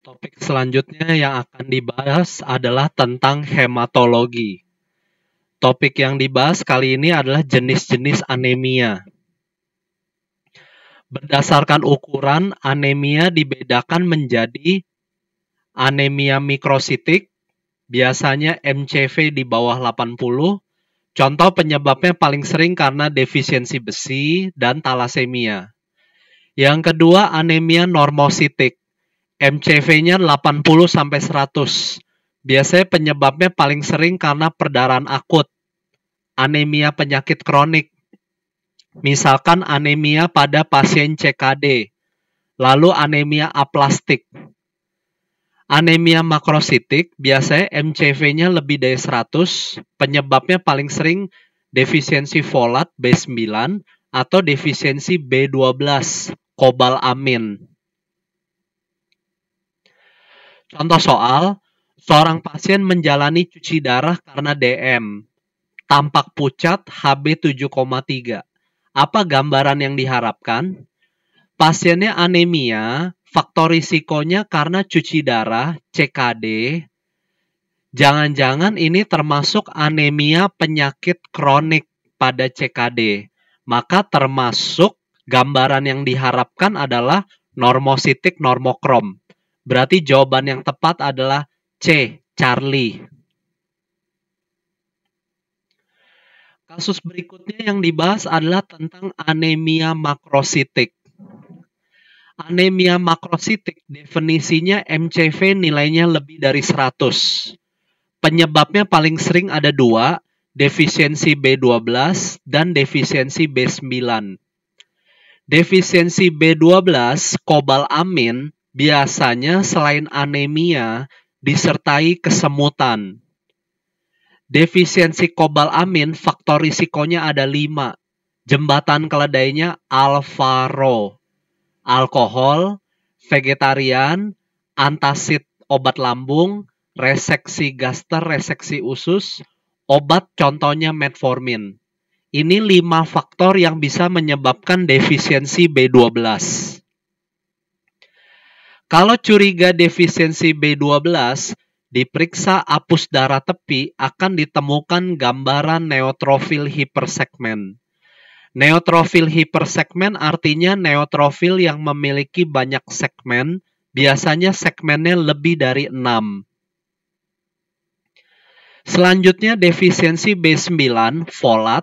Topik selanjutnya yang akan dibahas adalah tentang hematologi. Topik yang dibahas kali ini adalah jenis-jenis anemia. Berdasarkan ukuran, anemia dibedakan menjadi anemia mikrositik, biasanya MCV di bawah 80. Contoh penyebabnya paling sering karena defisiensi besi dan talasemia. Yang kedua, anemia normositik. MCV-nya 80-100. Biasanya penyebabnya paling sering karena perdarahan akut, anemia penyakit kronik, misalkan anemia pada pasien CKD, lalu anemia aplastik. Anemia makrositik, biasanya MCV-nya lebih dari 100, penyebabnya paling sering defisiensi folat B9 atau defisiensi B12, kobalamin. Contoh soal, seorang pasien menjalani cuci darah karena DM. Tampak pucat HB 7,3. Apa gambaran yang diharapkan? Pasiennya anemia, faktor risikonya karena cuci darah, CKD. Jangan-jangan ini termasuk anemia penyakit kronik pada CKD. Maka termasuk gambaran yang diharapkan adalah normositik normokrom. Berarti jawaban yang tepat adalah C, Charlie. Kasus berikutnya yang dibahas adalah tentang anemia makrositik. Anemia makrositik definisinya MCV nilainya lebih dari 100. Penyebabnya paling sering ada dua, defisiensi B12 dan defisiensi B9. Defisiensi B12, kobalamin, biasanya selain anemia disertai kesemutan. Defisiensi kobalamin, faktor risikonya ada 5. Jembatan keledainya alfa-ro, alkohol, vegetarian, antacid obat lambung, reseksi gaster, reseksi usus, obat contohnya metformin. Ini 5 faktor yang bisa menyebabkan defisiensi B12. Kalau curiga defisiensi B12, diperiksa apus darah tepi akan ditemukan gambaran neutrofil hipersegmen. Neutrofil hipersegmen artinya neutrofil yang memiliki banyak segmen, biasanya segmennya lebih dari 6. Selanjutnya defisiensi B9, folat.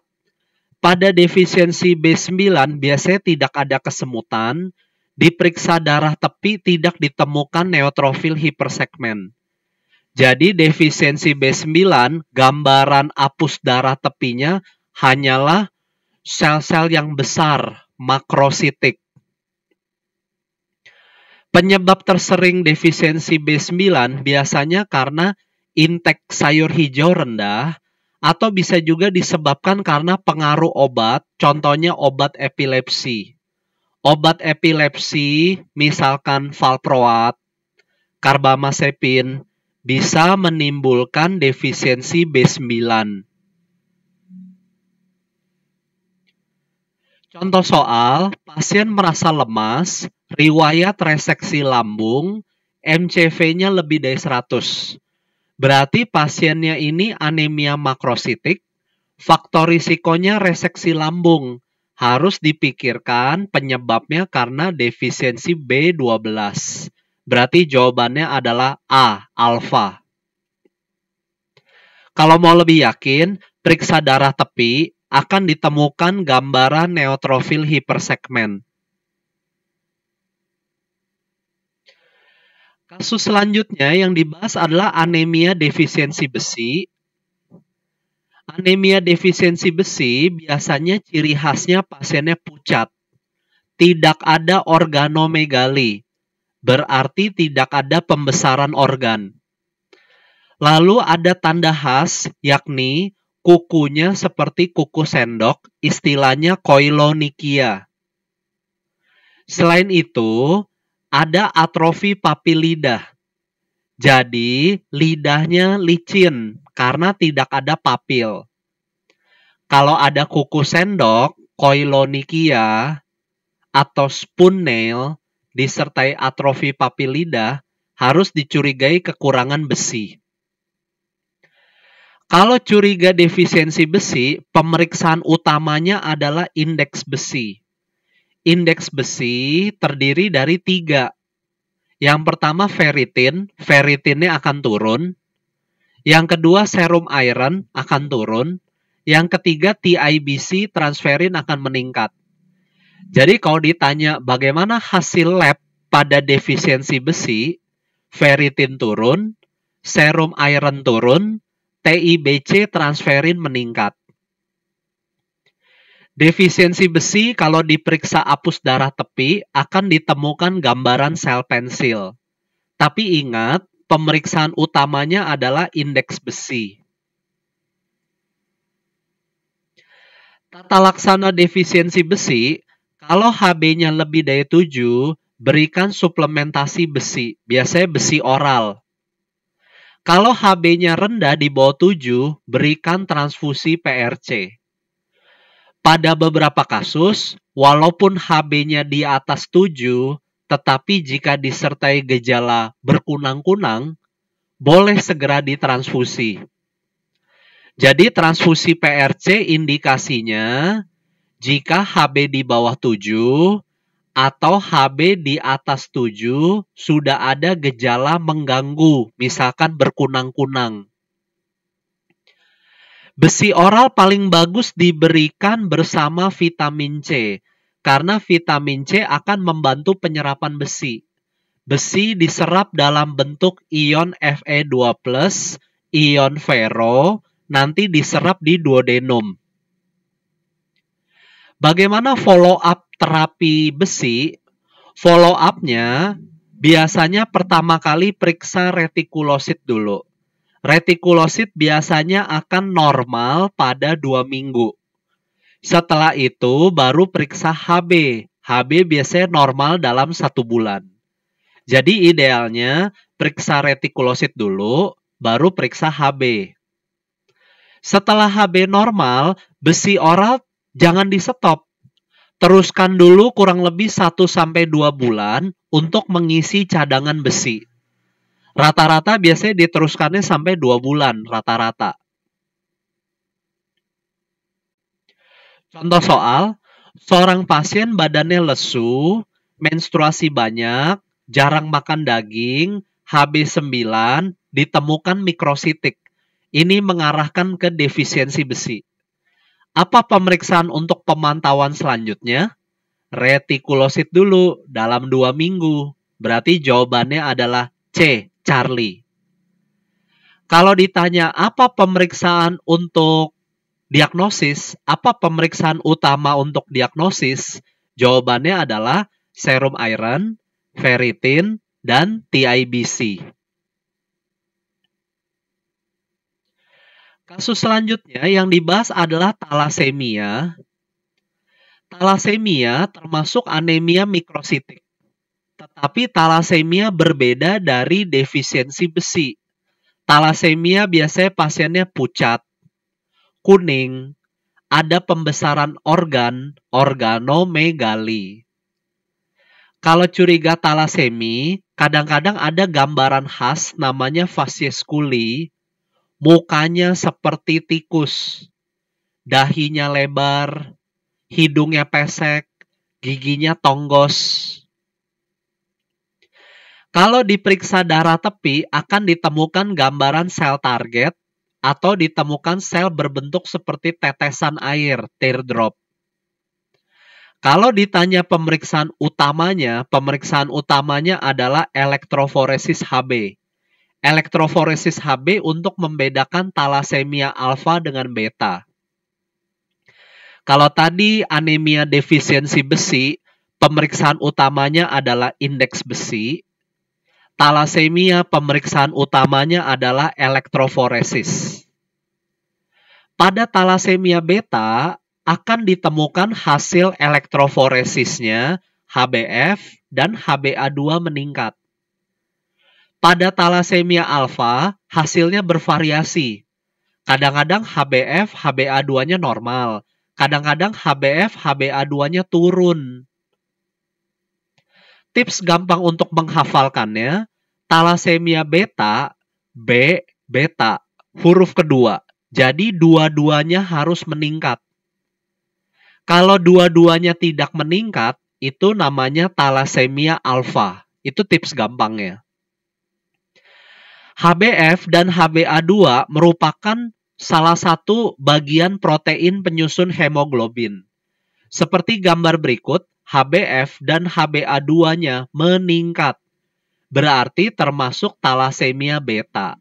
Pada defisiensi B9 biasanya tidak ada kesemutan, diperiksa darah tepi tidak ditemukan neutrofil hipersegmen. Jadi defisiensi B9, gambaran apus darah tepinya hanyalah sel-sel yang besar, makrositik. Penyebab tersering defisiensi B9 biasanya karena intake sayur hijau rendah, atau bisa juga disebabkan karena pengaruh obat, contohnya obat epilepsi. Obat epilepsi, misalkan valproat, karbamazepin, bisa menimbulkan defisiensi B9. Contoh soal, pasien merasa lemas, riwayat reseksi lambung, MCV-nya lebih dari 100. Berarti pasiennya ini anemia makrositik, faktor risikonya reseksi lambung. Harus dipikirkan penyebabnya karena defisiensi B12. Berarti jawabannya adalah A, alfa. Kalau mau lebih yakin, periksa darah tepi akan ditemukan gambaran neutrofil hipersegmen. Kasus selanjutnya yang dibahas adalah anemia defisiensi besi. Anemia defisiensi besi biasanya ciri khasnya pasiennya pucat. Tidak ada organomegali, berarti tidak ada pembesaran organ. Lalu ada tanda khas, yakni kukunya seperti kuku sendok, istilahnya koilonychia. Selain itu, ada atrofi papi lidah. Jadi, lidahnya licin karena tidak ada papil. Kalau ada kuku sendok, koilonychia, atau spoon nail, disertai atrofi papi lidah, harus dicurigai kekurangan besi. Kalau curiga defisiensi besi, pemeriksaan utamanya adalah indeks besi. Indeks besi terdiri dari 3. Yang pertama ferritin, ferritinnya akan turun. Yang kedua serum iron akan turun. Yang ketiga TIBC, transferin akan meningkat. Jadi kalau ditanya bagaimana hasil lab pada defisiensi besi, ferritin turun, serum iron turun, TIBC, transferin meningkat. Defisiensi besi kalau diperiksa apus darah tepi akan ditemukan gambaran sel pensil. Tapi ingat, pemeriksaan utamanya adalah indeks besi. Tata laksana defisiensi besi, kalau HB-nya lebih dari 7, berikan suplementasi besi, biasanya besi oral. Kalau HB-nya rendah di bawah 7, berikan transfusi PRC. Pada beberapa kasus, walaupun HB-nya di atas 7, tetapi jika disertai gejala berkunang-kunang, boleh segera ditransfusi. Jadi transfusi PRC indikasinya jika HB di bawah 7 atau HB di atas 7 sudah ada gejala mengganggu, misalkan berkunang-kunang. Besi oral paling bagus diberikan bersama vitamin C, karena vitamin C akan membantu penyerapan besi. Besi diserap dalam bentuk ion Fe2+, ion ferro, nanti diserap di duodenum. Bagaimana follow up terapi besi? Follow up-nya biasanya pertama kali periksa retikulosit dulu. Retikulosit biasanya akan normal pada 2 minggu. Setelah itu baru periksa HB. HB biasanya normal dalam 1 bulan. Jadi idealnya periksa retikulosit dulu, baru periksa HB. Setelah HB normal, besi oral jangan di-stop. Teruskan dulu kurang lebih 1-2 bulan untuk mengisi cadangan besi. Rata-rata biasanya diteruskannya sampai 2 bulan rata-rata. Contoh soal, seorang pasien badannya lesu, menstruasi banyak, jarang makan daging, HB9, ditemukan mikrositik. Ini mengarahkan ke defisiensi besi. Apa pemeriksaan untuk pemantauan selanjutnya? Retikulosit dulu dalam 2 minggu. Berarti jawabannya adalah C, Charlie. Kalau ditanya apa pemeriksaan untuk diagnosis, apa pemeriksaan utama untuk diagnosis? Jawabannya adalah serum iron, ferritin, dan TIBC. Kasus selanjutnya yang dibahas adalah talasemia. Talasemia termasuk anemia mikrositik. Tetapi talasemia berbeda dari defisiensi besi. Talasemia biasanya pasiennya pucat, kuning, ada pembesaran organ, organomegali. Kalau curiga talasemi, kadang-kadang ada gambaran khas namanya facies culi. Mukanya seperti tikus, dahinya lebar, hidungnya pesek, giginya tonggos. Kalau diperiksa darah tepi, akan ditemukan gambaran sel target atau ditemukan sel berbentuk seperti tetesan air, teardrop. Kalau ditanya pemeriksaan utamanya adalah elektroforesis HB. Elektroforesis HB untuk membedakan talasemia alfa dengan beta. Kalau tadi anemia defisiensi besi, pemeriksaan utamanya adalah indeks besi. Talasemia pemeriksaan utamanya adalah elektroforesis. Pada talasemia beta akan ditemukan hasil elektroforesisnya HbF dan Hba2 meningkat. Pada talasemia alfa, hasilnya bervariasi. Kadang-kadang HbF, Hba2-nya normal. Kadang-kadang HbF, Hba2-nya turun. Tips gampang untuk menghafalkannya, Talasemia beta, B, beta, huruf kedua. Jadi dua-duanya harus meningkat. Kalau dua-duanya tidak meningkat, itu namanya talasemia alfa. Itu tips gampangnya. HbF dan Hba2 merupakan salah satu bagian protein penyusun hemoglobin. Seperti gambar berikut, HbF dan Hba2-nya meningkat. Berarti termasuk talasemia beta.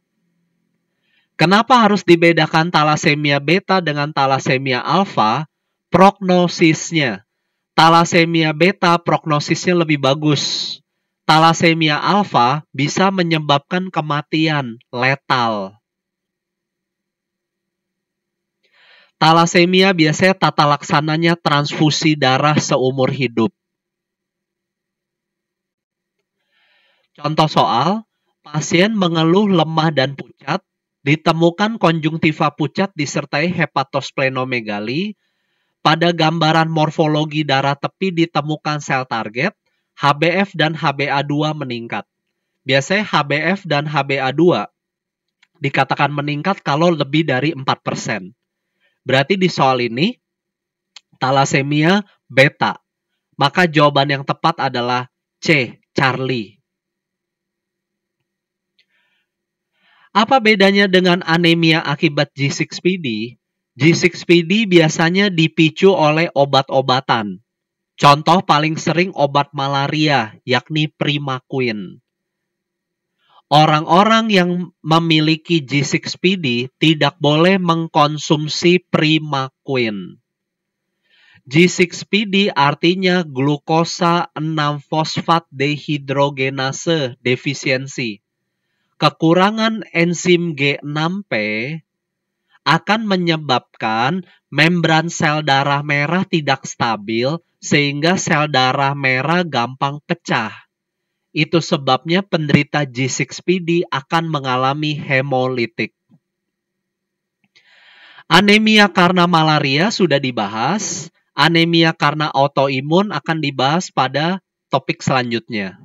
Kenapa harus dibedakan talasemia beta dengan talasemia alfa? Prognosisnya. Talasemia beta prognosisnya lebih bagus. Talasemia alfa bisa menyebabkan kematian letal. Talasemia biasanya tata laksananya transfusi darah seumur hidup. Contoh soal, pasien mengeluh lemah dan pucat, ditemukan konjungtiva pucat disertai hepatosplenomegali, pada gambaran morfologi darah tepi ditemukan sel target, HbF dan Hba2 meningkat. Biasanya HbF dan Hba2 dikatakan meningkat kalau lebih dari 4%. Berarti di soal ini, talasemia beta. Maka jawaban yang tepat adalah C, Charlie. Apa bedanya dengan anemia akibat G6PD? G6PD biasanya dipicu oleh obat-obatan. Contoh paling sering obat malaria, yakni Primaquine. Orang-orang yang memiliki G6PD tidak boleh mengkonsumsi Primaquine. G6PD artinya glukosa 6-fosfat dehidrogenase defisiensi. Kekurangan enzim G6P akan menyebabkan membran sel darah merah tidak stabil sehingga sel darah merah gampang pecah. Itu sebabnya penderita G6PD akan mengalami hemolitik. Anemia karena malaria sudah dibahas. Anemia karena autoimun akan dibahas pada topik selanjutnya.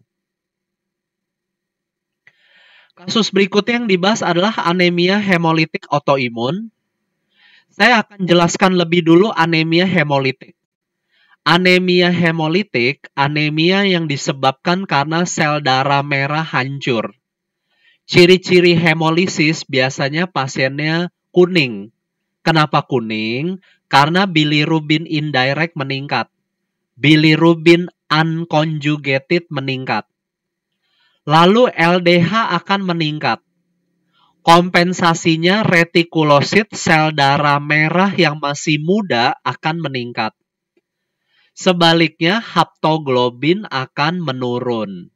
Kasus berikutnya yang dibahas adalah anemia hemolitik autoimun. Saya akan jelaskan lebih dulu anemia hemolitik. Anemia hemolitik, anemia yang disebabkan karena sel darah merah hancur. Ciri-ciri hemolisis biasanya pasiennya kuning. Kenapa kuning? Karena bilirubin indirect meningkat. Bilirubin unconjugated meningkat. Lalu LDH akan meningkat. Kompensasinya retikulosit sel darah merah yang masih muda akan meningkat. Sebaliknya haptoglobin akan menurun.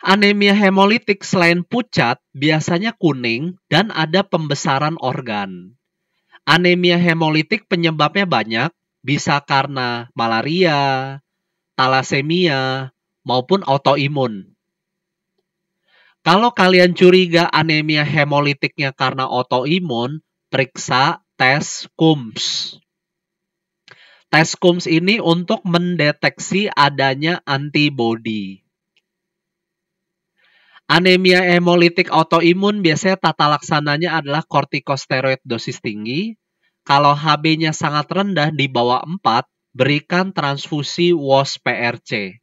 Anemia hemolitik selain pucat biasanya kuning dan ada pembesaran organ. Anemia hemolitik penyebabnya banyak, bisa karena malaria, talasemia, maupun autoimun. Kalau kalian curiga anemia hemolitiknya karena autoimun, periksa tes Coombs. Tes Coombs ini untuk mendeteksi adanya antibodi. Anemia hemolitik autoimun biasanya tata laksananya adalah kortikosteroid dosis tinggi. Kalau Hb-nya sangat rendah di bawah 4, berikan transfusi WOS-PRC.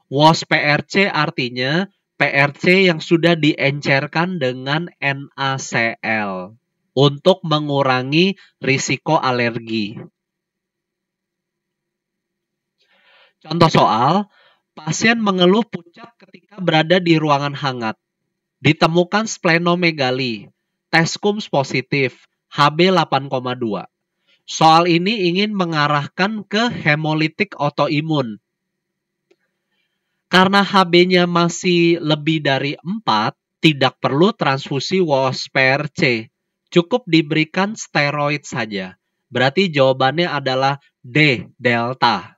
WOS-PRC artinya PRC yang sudah diencerkan dengan NaCl untuk mengurangi risiko alergi. Contoh soal, pasien mengeluh pucat ketika berada di ruangan hangat. Ditemukan splenomegali, tes Coombs positif, Hb 8,2. Soal ini ingin mengarahkan ke hemolitik autoimun. Karena Hb-nya masih lebih dari 4, tidak perlu transfusi WOS-PRC. Cukup diberikan steroid saja. Berarti jawabannya adalah D, delta.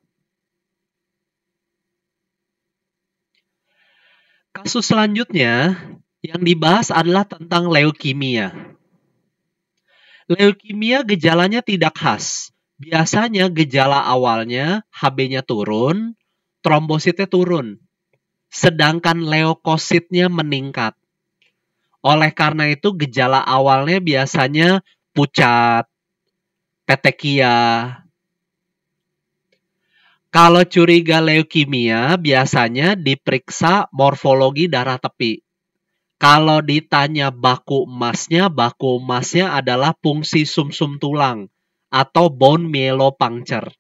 Kasus selanjutnya yang dibahas adalah tentang leukemia. Leukemia gejalanya tidak khas. Biasanya gejala awalnya Hb-nya turun, trombositnya turun. sedangkan leukositnya meningkat. Oleh karena itu gejala awalnya biasanya pucat, petekia. Kalau curiga leukemia, biasanya diperiksa morfologi darah tepi. Kalau ditanya baku emasnya adalah fungsi sumsum tulang atau bone myelopuncture.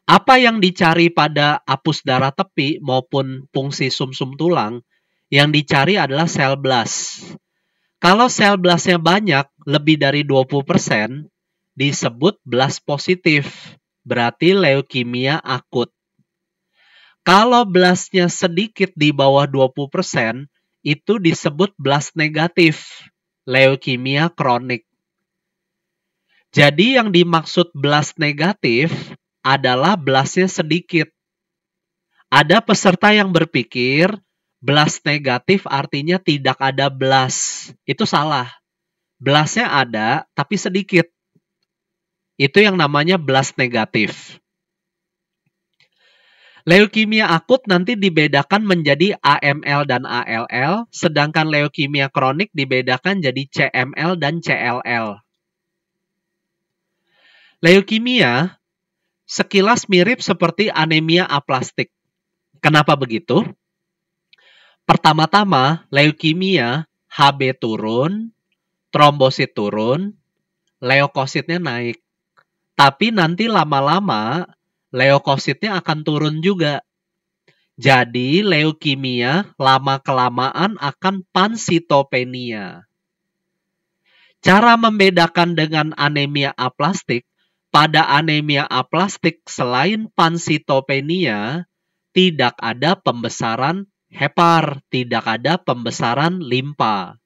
Apa yang dicari pada apus darah tepi maupun fungsi sumsum tulang? Yang dicari adalah sel blast. Kalau sel blastnya banyak, lebih dari 20%, disebut blast positif. Berarti leukemia akut. Kalau blastnya sedikit di bawah 20%, itu disebut blast negatif, leukemia kronik. Jadi yang dimaksud blast negatif adalah blastnya sedikit. Ada peserta yang berpikir blast negatif artinya tidak ada blast. Itu salah. Blastnya ada, tapi sedikit. Itu yang namanya blast negatif. Leukemia akut nanti dibedakan menjadi AML dan ALL, sedangkan leukemia kronik dibedakan jadi CML dan CLL. Leukemia sekilas mirip seperti anemia aplastik. Kenapa begitu? Pertama-tama, leukemia HB turun, trombosit turun, leukositnya naik. Tapi nanti lama-lama leukositnya akan turun juga. Jadi leukemia lama-kelamaan akan pansitopenia. Cara membedakan dengan anemia aplastik, pada anemia aplastik selain pansitopenia, tidak ada pembesaran hepar, tidak ada pembesaran limpa.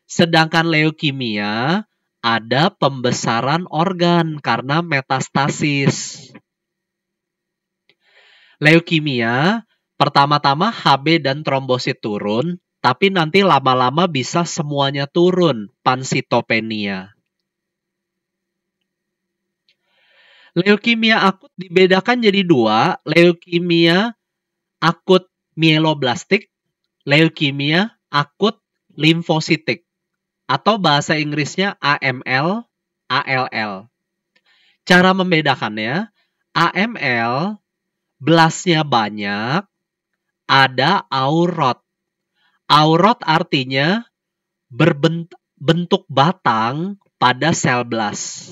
Sedangkan leukemia ada pembesaran organ karena metastasis. Leukemia, pertama-tama HB dan trombosit turun, tapi nanti lama-lama bisa semuanya turun, pansitopenia. Leukemia akut dibedakan jadi dua, leukemia akut mieloblastik, leukemia akut limfositik. Atau bahasa Inggrisnya AML, ALL. Cara membedakannya, AML, blastnya banyak, ada aurot. Aurot artinya berbentuk batang pada sel blast.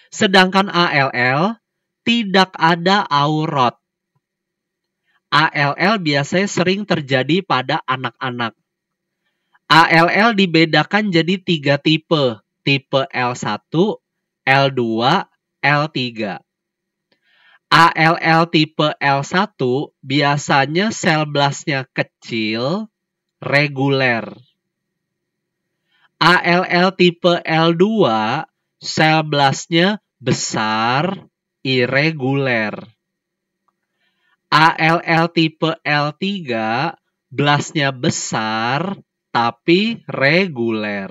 Sedangkan ALL, tidak ada aurot. ALL biasanya sering terjadi pada anak-anak. ALL dibedakan jadi 3 tipe. Tipe L1, L2, L3. ALL tipe L1 biasanya sel blastnya kecil, reguler. ALL tipe L2 sel blastnya besar, irreguler. ALL tipe L3 blastnya besar, tapi reguler.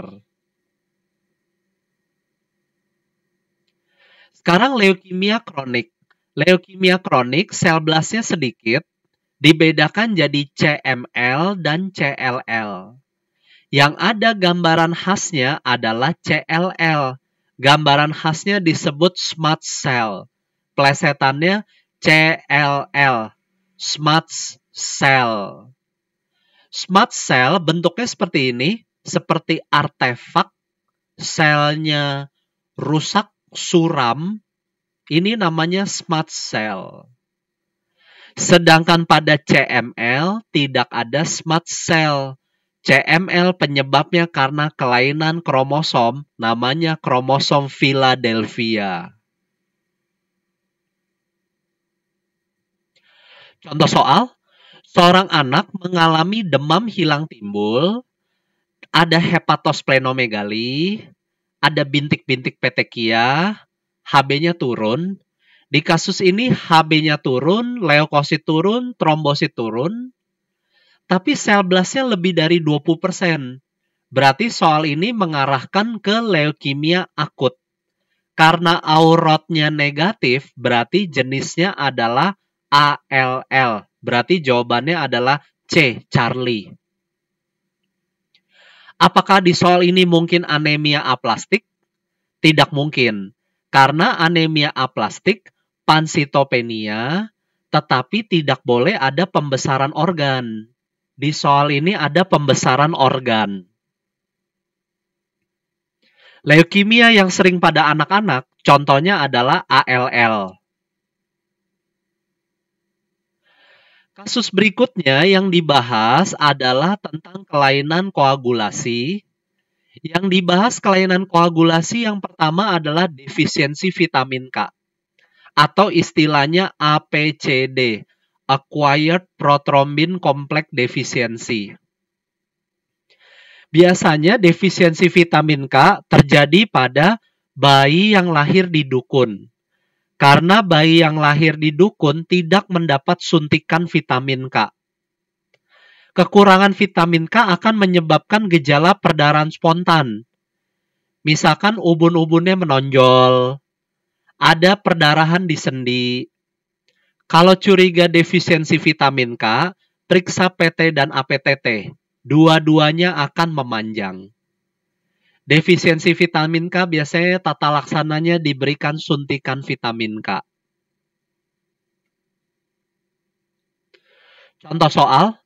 Sekarang leukemia kronik. Leukemia kronik, sel blastnya sedikit, dibedakan jadi CML dan CLL. Yang ada gambaran khasnya adalah CLL. Gambaran khasnya disebut smart cell. Plesetannya CLL, smart cell. Smart cell bentuknya seperti ini, seperti artefak, selnya rusak, suram, ini namanya smart cell. Sedangkan pada CML tidak ada smart cell. CML penyebabnya karena kelainan kromosom, namanya kromosom Philadelphia. Contoh soal, seorang anak mengalami demam hilang timbul, ada hepatosplenomegali, ada bintik-bintik petekia, HB-nya turun. Di kasus ini HB-nya turun, leukosit turun, trombosit turun, tapi sel blastnya lebih dari 20%. Berarti soal ini mengarahkan ke leukemia akut. Karena aurotnya negatif, berarti jenisnya adalah ALL. Berarti jawabannya adalah C, Charlie. Apakah di soal ini mungkin anemia aplastik? Tidak mungkin. Karena anemia aplastik, pansitopenia, tetapi tidak boleh ada pembesaran organ. Di soal ini ada pembesaran organ. Leukemia yang sering pada anak-anak, contohnya adalah ALL. Kasus berikutnya yang dibahas adalah tentang kelainan koagulasi. Yang dibahas kelainan koagulasi yang pertama adalah defisiensi vitamin K. Atau istilahnya APCD, Acquired Prothrombin Complex Deficiency. Biasanya defisiensi vitamin K terjadi pada bayi yang lahir di dukun. Karena bayi yang lahir di dukun tidak mendapat suntikan vitamin K. Kekurangan vitamin K akan menyebabkan gejala perdarahan spontan. Misalkan ubun-ubunnya menonjol, ada perdarahan di sendi. Kalau curiga defisiensi vitamin K, periksa PT dan APTT. Dua-duanya akan memanjang. Defisiensi vitamin K biasanya tata laksananya diberikan suntikan vitamin K. Contoh soal,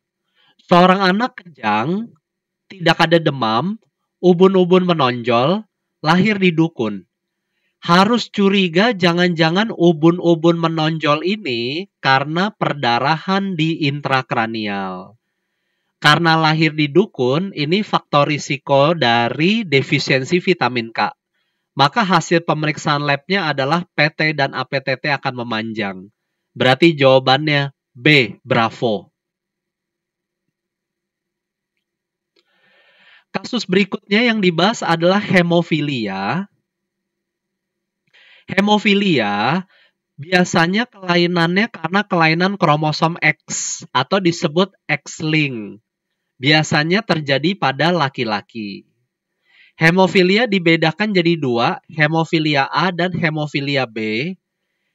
seorang anak kejang, tidak ada demam, ubun-ubun menonjol, lahir di dukun. Harus curiga jangan-jangan ubun-ubun menonjol ini karena perdarahan di intrakranial. Karena lahir di dukun, ini faktor risiko dari defisiensi vitamin K. Maka hasil pemeriksaan labnya adalah PT dan APTT akan memanjang. Berarti jawabannya B, Bravo. Kasus berikutnya yang dibahas adalah hemofilia. Hemofilia biasanya kelainannya karena kelainan kromosom X atau disebut X-linked. Biasanya terjadi pada laki-laki. Hemofilia dibedakan jadi dua, hemofilia A dan hemofilia B.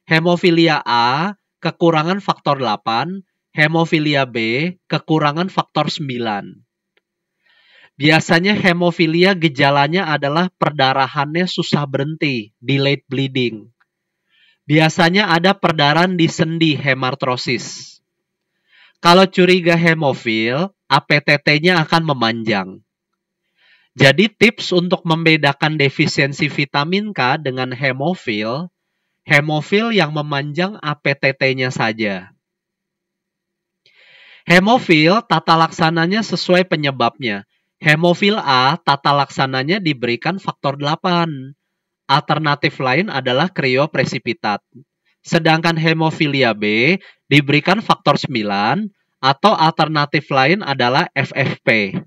Hemofilia A kekurangan faktor 8, hemofilia B kekurangan faktor 9. Biasanya hemofilia gejalanya adalah perdarahannya susah berhenti, delayed bleeding. Biasanya ada perdarahan di sendi, hemartrosis. Kalau curiga hemofil, APTT-nya akan memanjang. Jadi tips untuk membedakan defisiensi vitamin K dengan hemofil, hemofil yang memanjang APTT-nya saja. Hemofil tata laksananya sesuai penyebabnya. Hemofil A tata laksananya diberikan faktor 8. Alternatif lain adalah kriopresipitat. Sedangkan hemofilia B diberikan faktor 9 atau alternatif lain adalah FFP.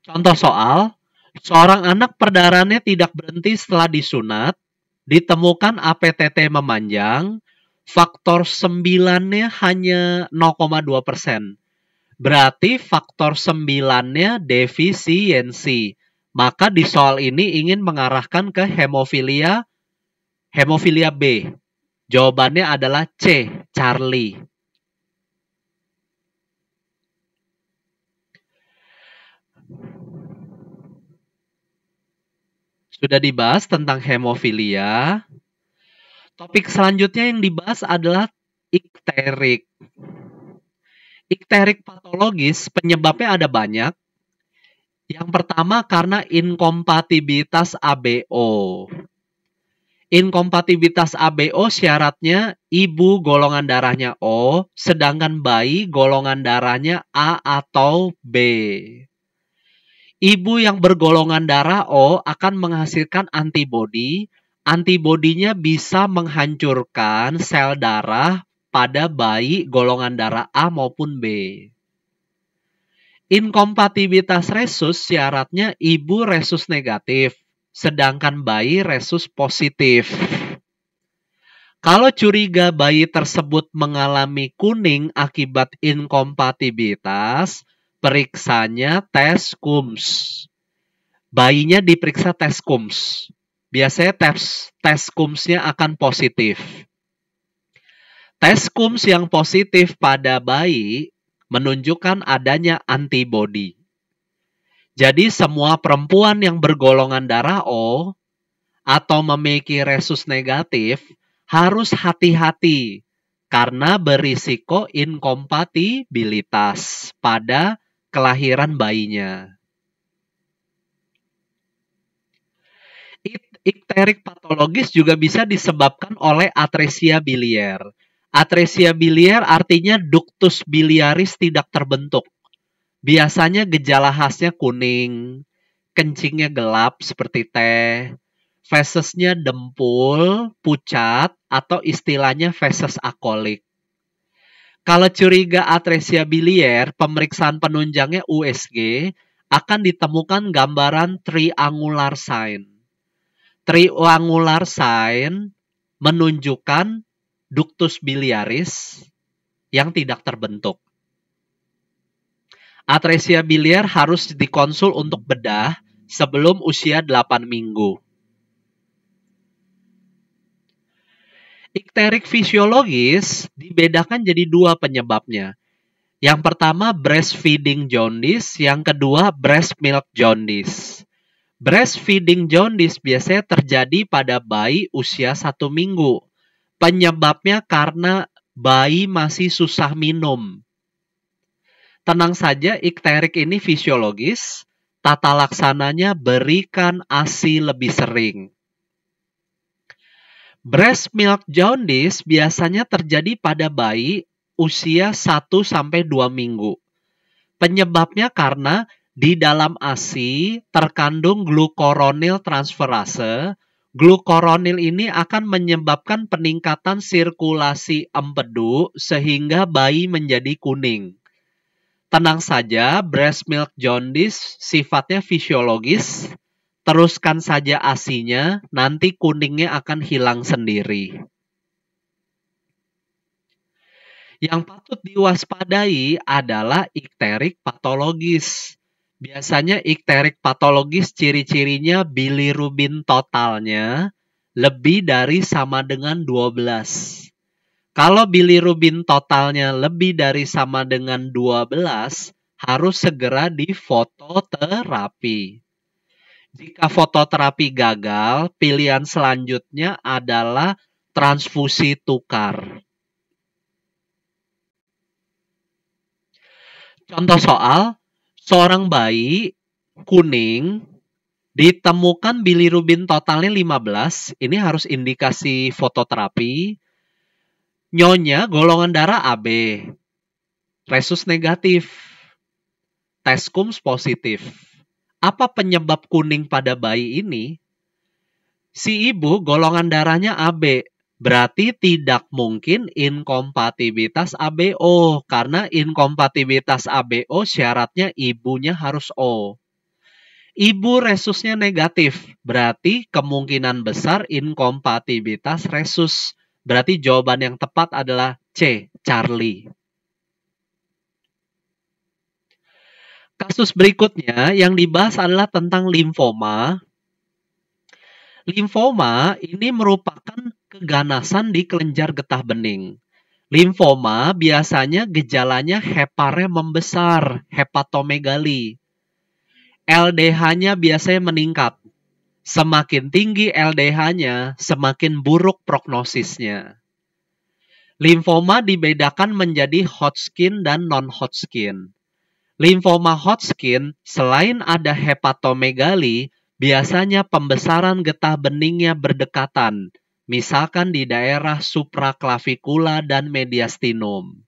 Contoh soal, seorang anak perdarahannya tidak berhenti setelah disunat, ditemukan APTT memanjang, faktor 9-nya hanya 0,2%. Berarti faktor 9-nya defisiensi. Maka di soal ini ingin mengarahkan ke hemofilia B. Jawabannya adalah C, Charlie. Sudah dibahas tentang hemofilia. Topik selanjutnya yang dibahas adalah ikterik. Ikterik patologis penyebabnya ada banyak. Yang pertama karena inkompatibilitas ABO. Inkompatibilitas ABO syaratnya ibu golongan darahnya O, sedangkan bayi golongan darahnya A atau B. Ibu yang bergolongan darah O akan menghasilkan antibodi. Antibodinya bisa menghancurkan sel darah pada bayi golongan darah A maupun B. Inkompatibilitas resus syaratnya ibu resus negatif, sedangkan bayi resus positif. Kalau curiga bayi tersebut mengalami kuning akibat inkompatibilitas, periksanya tes KUMS. Bayinya diperiksa tes KUMS. biasanya tes KUMS-nya akan positif. Tes KUMS yang positif pada bayi menunjukkan adanya antibodi. Jadi semua perempuan yang bergolongan darah O atau memiliki resus negatif harus hati-hati karena berisiko inkompatibilitas pada kelahiran bayinya. Ikterik patologis juga bisa disebabkan oleh atresia biliar. Atresia biliar artinya ductus biliaris tidak terbentuk. Biasanya gejala khasnya kuning, kencingnya gelap seperti teh, fesesnya dempul, pucat, atau istilahnya feses akolik. Kalau curiga atresia biliar, pemeriksaan penunjangnya USG akan ditemukan gambaran triangular sign. Triangular sign menunjukkan ductus biliaris yang tidak terbentuk. Atresia biliar harus dikonsul untuk bedah sebelum usia 8 minggu. Ikterik fisiologis dibedakan jadi dua penyebabnya. Yang pertama breastfeeding jaundice, yang kedua breast milk jaundice. Breastfeeding jaundice biasanya terjadi pada bayi usia 1 minggu. Penyebabnya karena bayi masih susah minum. Tenang saja, ikterik ini fisiologis. Tata laksananya berikan ASI lebih sering. Breast milk jaundice biasanya terjadi pada bayi usia 1-2 minggu. Penyebabnya karena di dalam ASI terkandung glukoronil transferase. Glukoronil ini akan menyebabkan peningkatan sirkulasi empedu sehingga bayi menjadi kuning. Tenang saja, breast milk jaundice sifatnya fisiologis. Teruskan saja ASI-nya, nanti kuningnya akan hilang sendiri. Yang patut diwaspadai adalah ikterik patologis. Biasanya ikterik patologis ciri-cirinya bilirubin totalnya lebih dari sama dengan 12. Kalau bilirubin totalnya lebih dari sama dengan 12, harus segera difototerapi. Jika fototerapi gagal, pilihan selanjutnya adalah transfusi tukar. Contoh soal, seorang bayi kuning ditemukan bilirubin totalnya 15, ini harus indikasi fototerapi. Nyonya golongan darah AB, resus negatif, tes KUMS positif. Apa penyebab kuning pada bayi ini? Si ibu golongan darahnya AB, berarti tidak mungkin inkompatibilitas ABO, karena inkompatibilitas ABO syaratnya ibunya harus O. Ibu resusnya negatif, berarti kemungkinan besar inkompatibilitas resus. Berarti jawaban yang tepat adalah C, Charlie. Kasus berikutnya yang dibahas adalah tentang limfoma. Limfoma ini merupakan keganasan di kelenjar getah bening. Limfoma biasanya gejalanya heparnya membesar, hepatomegali. LDH-nya biasanya meningkat. Semakin tinggi LDH-nya, semakin buruk prognosisnya. Limfoma dibedakan menjadi Hodgkin dan non-Hodgkin. Limfoma Hodgkin, selain ada hepatomegali, biasanya pembesaran getah beningnya berdekatan, misalkan di daerah supraklavikula dan mediastinum.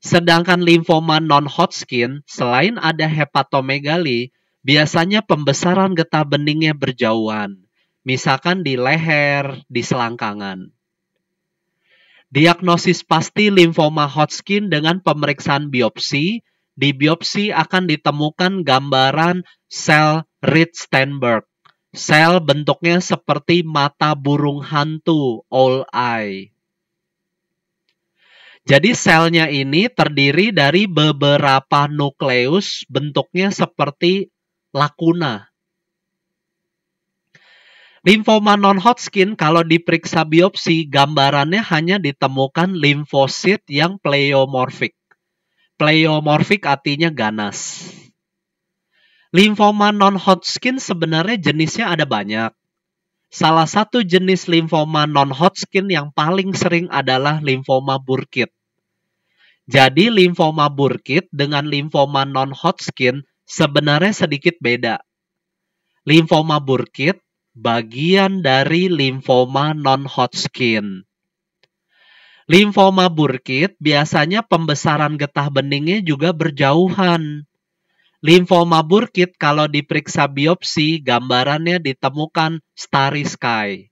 Sedangkan limfoma non-Hodgkin, selain ada hepatomegali, biasanya pembesaran getah beningnya berjauhan, misalkan di leher, di selangkangan. Diagnosis pasti limfoma Hodgkin dengan pemeriksaan biopsi. Di biopsi akan ditemukan gambaran sel Reed-Steinberg. Sel bentuknya seperti mata burung hantu, owl eye. Jadi selnya ini terdiri dari beberapa nukleus bentuknya seperti lakuna. Limfoma non-Hodgkin kalau diperiksa biopsi, gambarannya hanya ditemukan limfosit yang pleomorfik. Pleomorfik artinya ganas. Limfoma non-Hodgkin sebenarnya jenisnya ada banyak. Salah satu jenis limfoma non-Hodgkin yang paling sering adalah limfoma Burkitt. Jadi limfoma Burkitt dengan limfoma non-Hodgkin sebenarnya sedikit beda. Limfoma Burkitt bagian dari limfoma non-Hodgkin. Limfoma Burkitt biasanya pembesaran getah beningnya juga berjauhan. Limfoma Burkitt kalau diperiksa biopsi, gambarannya ditemukan starry sky.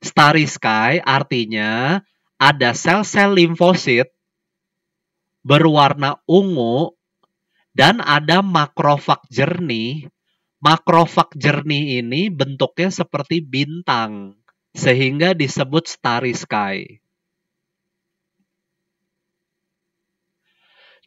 Starry sky artinya ada sel-sel limfosit berwarna ungu dan ada makrofag jernih. Makrofag jernih ini bentuknya seperti bintang, sehingga disebut starry sky.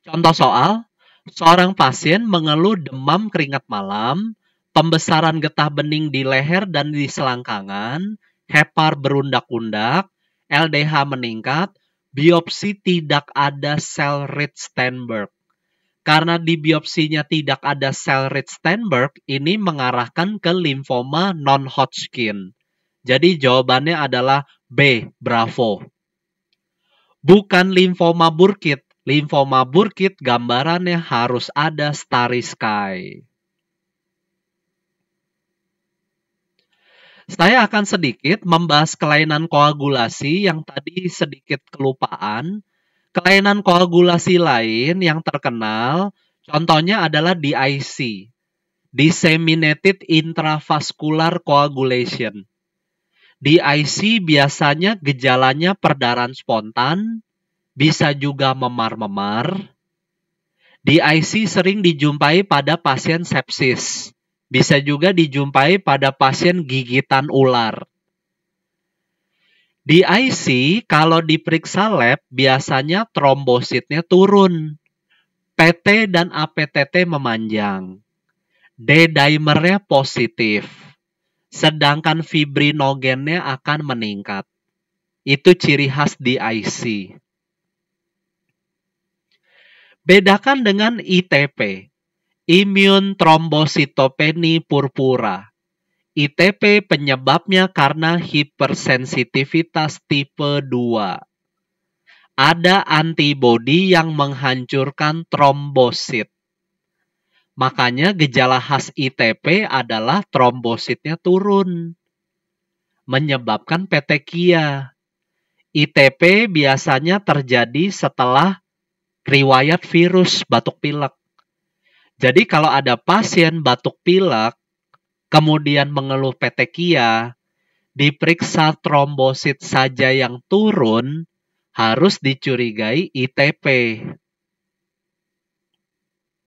Contoh soal, seorang pasien mengeluh demam keringat malam, pembesaran getah bening di leher dan di selangkangan, hepar berundak-undak, LDH meningkat, biopsi tidak ada sel Rich-Steinberg. Karena di biopsinya tidak ada sel Rich-Steinberg, ini mengarahkan ke limfoma non-Hodgkin. Jadi jawabannya adalah B, bravo. Bukan limfoma Burkitt. Limfoma Burkitt gambarannya harus ada starry sky. Saya akan sedikit membahas kelainan koagulasi yang tadi sedikit kelupaan. Kelainan koagulasi lain yang terkenal, contohnya adalah DIC, Disseminated Intravascular Coagulation. DIC biasanya gejalanya perdarahan spontan, bisa juga memar-memar. DIC sering dijumpai pada pasien sepsis, bisa juga dijumpai pada pasien gigitan ular. DIC kalau diperiksa lab biasanya trombositnya turun. PT dan APTT memanjang. D-dimernya positif. Sedangkan fibrinogennya akan meningkat. Itu ciri khas DIC. Bedakan dengan ITP. Immune thrombocytopenia purpura. ITP penyebabnya karena hipersensitivitas tipe 2. Ada antibodi yang menghancurkan trombosit. Makanya gejala khas ITP adalah trombositnya turun, menyebabkan petekia. ITP biasanya terjadi setelah riwayat virus batuk pilek. Jadi kalau ada pasien batuk pilek, kemudian mengeluh petekia, diperiksa trombosit saja yang turun, harus dicurigai ITP.